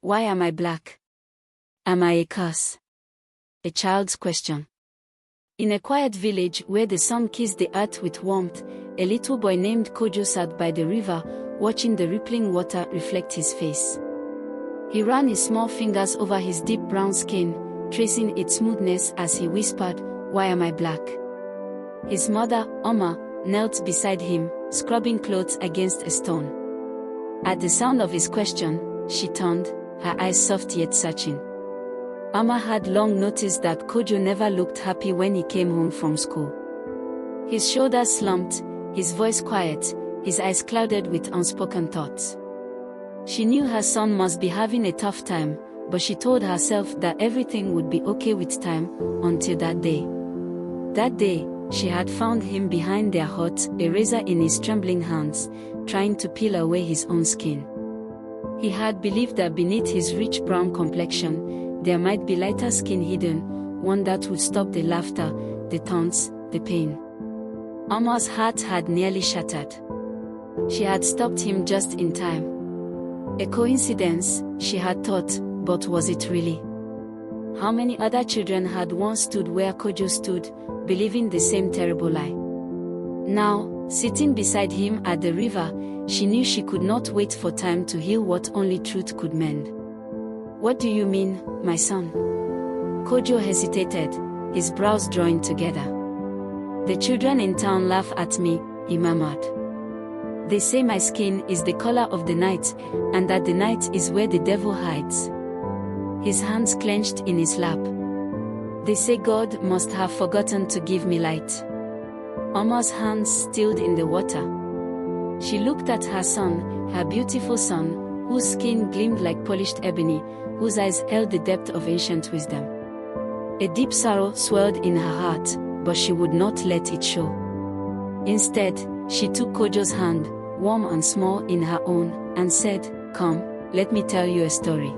Why am I black? Am I a curse? A child's question. In a quiet village where the sun kissed the earth with warmth, a little boy named Kojo sat by the river, watching the rippling water reflect his face. He ran his small fingers over his deep brown skin, tracing its smoothness as he whispered, "Why am I black?" His mother, Oma, knelt beside him, scrubbing clothes against a stone. At the sound of his question, she turned, her eyes soft yet searching. Oma had long noticed that Kojo never looked happy when he came home from school. His shoulders slumped, his voice quiet, his eyes clouded with unspoken thoughts. She knew her son must be having a tough time, but she told herself that everything would be okay with time, until that day. That day, she had found him behind their hut, a razor in his trembling hands, trying to peel away his own skin. He had believed that beneath his rich brown complexion, there might be lighter skin hidden, one that would stop the laughter, the taunts, the pain. Oma's heart had nearly shattered. She had stopped him just in time. A coincidence, she had thought, but was it really? How many other children had once stood where Kojo stood, believing the same terrible lie? Now, sitting beside him at the river, she knew she could not wait for time to heal what only truth could mend. "What do you mean, my son?" Kojo hesitated, his brows drawing together. "The children in town laugh at me," he murmured. "They say my skin is the color of the night, and that the night is where the devil hides." His hands clenched in his lap. "They say God must have forgotten to give me light." Oma's hands stilled in the water. She looked at her son, her beautiful son, whose skin gleamed like polished ebony, whose eyes held the depth of ancient wisdom. A deep sorrow swelled in her heart, but she would not let it show. Instead, she took Kojo's hand, warm and small in her own, and said, "Come, let me tell you a story."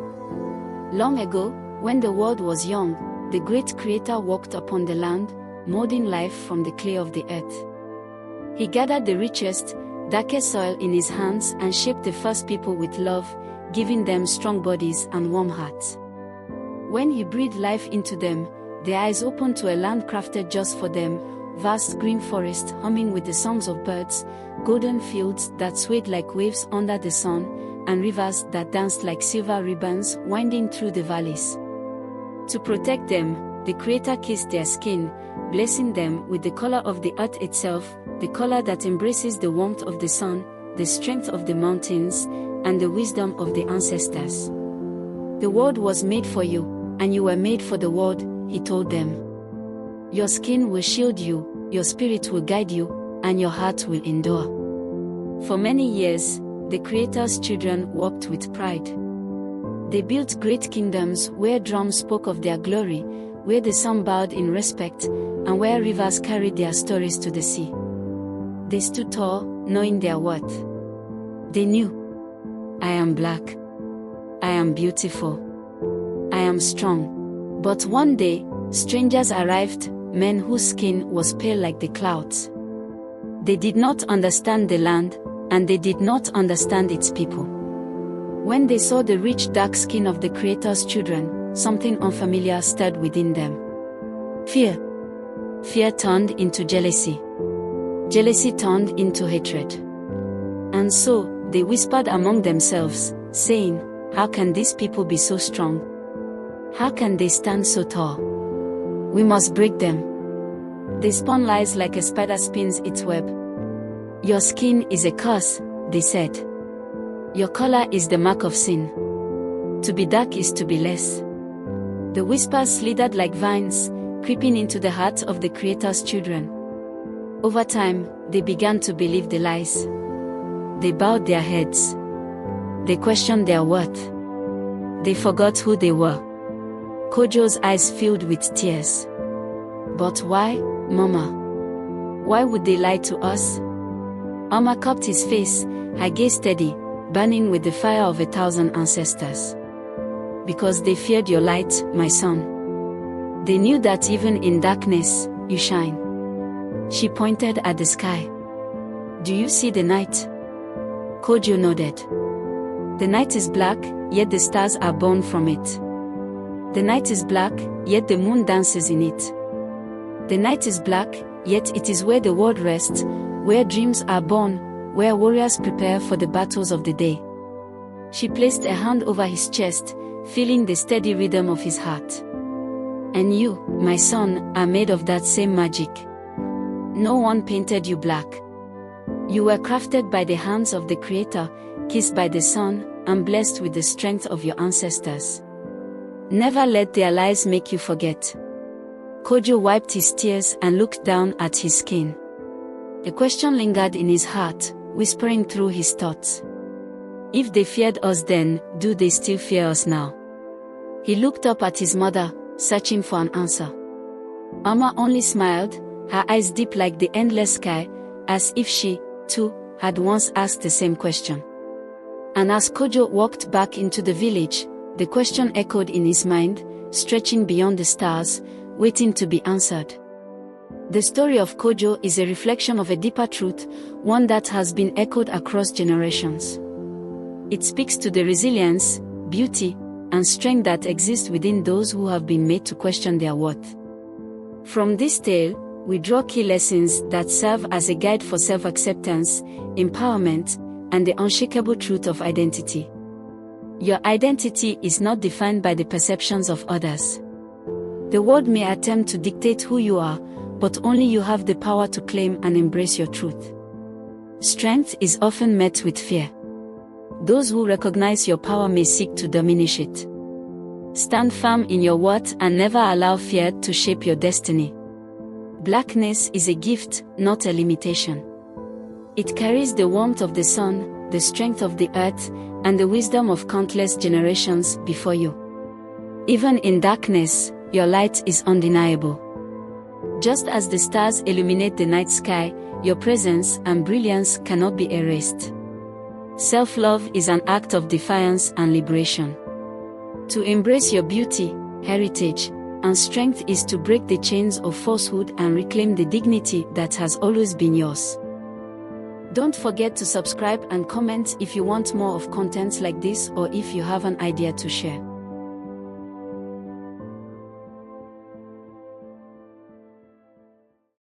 Long ago, when the world was young, the great Creator walked upon the land, molding life from the clay of the earth. He gathered the richest, darkest soil in his hands and shaped the first people with love, giving them strong bodies and warm hearts. When he breathed life into them, their eyes opened to a land crafted just for them, vast green forests humming with the songs of birds, golden fields that swayed like waves under the sun, and rivers that danced like silver ribbons winding through the valleys. To protect them, the Creator kissed their skin, blessing them with the color of the earth itself, the color that embraces the warmth of the sun, the strength of the mountains, and the wisdom of the ancestors. "The world was made for you, and you were made for the world," he told them. "Your skin will shield you, your spirit will guide you, and your heart will endure." For many years, the Creator's children walked with pride. They built great kingdoms where drums spoke of their glory, where the sun bowed in respect, and where rivers carried their stories to the sea. They stood tall, knowing their worth. They knew, "I am black. I am beautiful. I am strong." But one day, strangers arrived, men whose skin was pale like the clouds. They did not understand the land, and they did not understand its people. When they saw the rich dark skin of the Creator's children, something unfamiliar stirred within them. Fear. Fear turned into jealousy. Jealousy turned into hatred. And so, they whispered among themselves, saying, "How can these people be so strong? How can they stand so tall? We must break them." They spun lies like a spider spins its web. "Your skin is a curse," they said. "Your color is the mark of sin. To be dark is to be less." The whispers slithered like vines, creeping into the hearts of the Creator's children. Over time, they began to believe the lies. They bowed their heads. They questioned their worth. They forgot who they were. Kojo's eyes filled with tears. "But why, Mama? Why would they lie to us?" Oma cupped his face, her gaze steady, burning with the fire of 1,000 ancestors. "Because they feared your light, my son. They knew that even in darkness, you shine." She pointed at the sky. "Do you see the night?" Kojo nodded. The night is black, yet the stars are born from it. The night is black, yet the moon dances in it. The night is black, yet it is where the world rests, where dreams are born, where warriors prepare for the battles of the day. She placed a hand over his chest, feeling the steady rhythm of his heart. And you, my son, are made of that same magic. No one painted you black. You were crafted by the hands of the Creator, kissed by the sun, and blessed with the strength of your ancestors. Never let their lies make you forget. Kojo wiped his tears and looked down at his skin. A question lingered in his heart, whispering through his thoughts. If they feared us then, do they still fear us now? He looked up at his mother, searching for an answer. Amma only smiled, her eyes deep like the endless sky, as if she, too, had once asked the same question. And as Kojo walked back into the village, the question echoed in his mind, stretching beyond the stars, waiting to be answered. The story of Kojo is a reflection of a deeper truth, one that has been echoed across generations. It speaks to the resilience, beauty, and strength that exists within those who have been made to question their worth. From this tale, we draw key lessons that serve as a guide for self-acceptance, empowerment, and the unshakable truth of identity. Your identity is not defined by the perceptions of others. The world may attempt to dictate who you are, but only you have the power to claim and embrace your truth. Strength is often met with fear. Those who recognize your power may seek to diminish it. Stand firm in your worth and never allow fear to shape your destiny. Blackness is a gift, not a limitation. It carries the warmth of the sun, the strength of the earth, and the wisdom of countless generations before you. Even in darkness, your light is undeniable. Just as the stars illuminate the night sky, your presence and brilliance cannot be erased. Self-love is an act of defiance and liberation. To embrace your beauty, heritage, and strength is to break the chains of falsehood and reclaim the dignity that has always been yours. Don't forget to subscribe and comment if you want more of contents like this or if you have an idea to share.